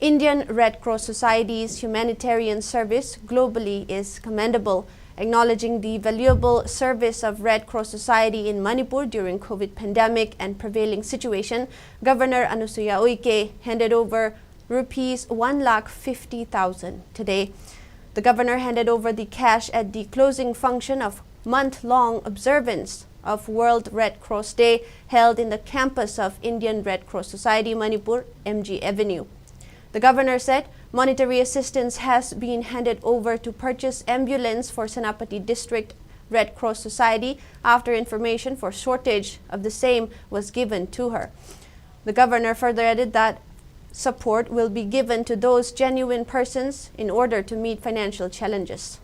Indian Red Cross Society's humanitarian service globally is commendable. Acknowledging the valuable service of Red Cross Society in Manipur during COVID pandemic and prevailing situation, Governor Anusuya Uike handed over rupees 1,50,000 today. The governor handed over the cash at the closing function of month-long observance of World Red Cross Day held in the campus of Indian Red Cross Society Manipur, MG Avenue. The governor said monetary assistance has been handed over to purchase ambulance for Senapati District Red Cross Society after information for shortage of the same was given to her. The governor further added that support will be given to those genuine persons in order to meet financial challenges.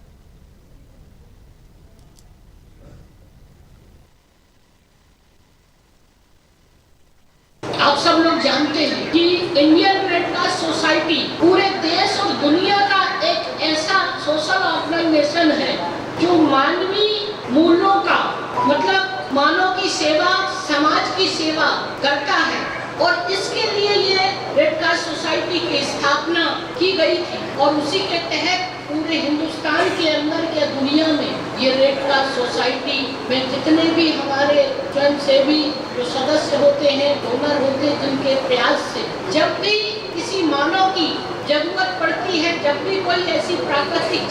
आप सब लोग जानते हैं कि Indian red cross society पूरे देश और दुनिया का एक ऐसा सोशल ऑर्गेनाइजेशन है जो मानवीय मूल्यों का मतलब मानव की सेवा, समाज की सेवा करता है और इसके लिए ये रेड क्रॉस सोसाइटी की स्थापना की गई थी और उसी के तहत पूरे हिंदुस्तान के अंदर के दुनिया में ये रेड क्रॉस सोसाइटी में जितने भी हमारे स्वयंसेवी जो सदस्य होते हैं, डोनर होते हैं, जिनके प्रयास से जब भी किसी मानव की जरूरत पड़ती है, जब भी कोई ऐसी प्राकृतिक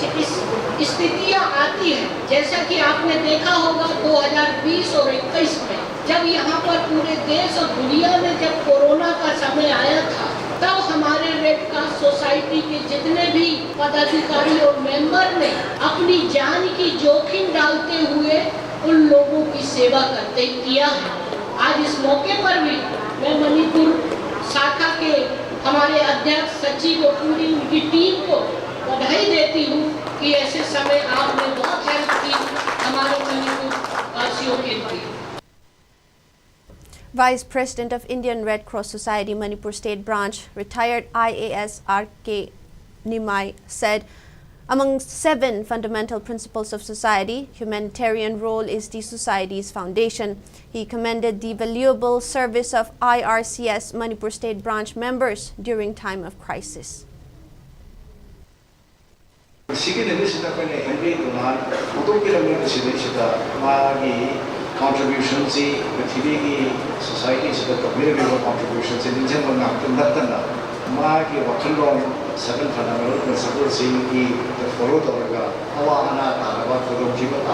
स्थितियां आती है, जैसा कि आपने देखा होगा 2020 और 21 में जब यहाँ पर पूरे देश और दुनिया में जब कोरोना का समय आया था, तब हमारे रेड क्रॉस सोसाइटी के जितने भी पदाधिकारी और मेंबर ने अपनी जान की जोखिम डालते हुए उन लोगों की सेवा करते किया है। आज इस मौके पर भी मैं मणिपुर शाखा के हमारे अध्यक्ष, सचिव और पूरी उनकी टीम को बधाई देती हूँ कि ऐसे समय आपने बहुत हेल्प की हमारे मणिपुर वासियों के लिए। Vice President of Indian Red Cross Society Manipur State Branch, retired IAS Irc'S Nimai, said, among 7 fundamental principles of society, humanitarian role is the society's foundation. He commended the valuable service of IRCS Manipur State Branch members during time of crisis. Contributions the TV society to the community contributions in India Maki Wakandong 7 fundamental principles the follow the Awana Kodom Jiba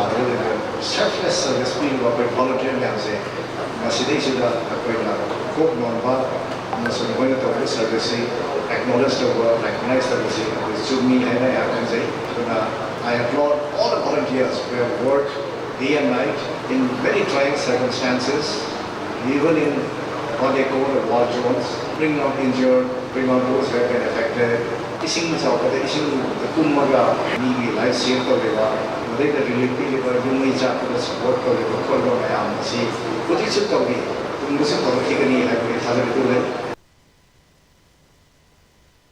selfless service being of a volunteer say Masidation Cook Nomba and service acknowledge the work, recognize the music to me and I can say I applaud all the volunteers who have worked day and night in very trying circumstances, even in what they call the war zones, bring out injured, bring out those who have been affected. Ising sa kada ising kumaga ni life save ko diba, wala the relief diba yung isa ko support ko diba ko lo mayam si kuti sut ko ni kung gusto ko kikani ay ko thala ko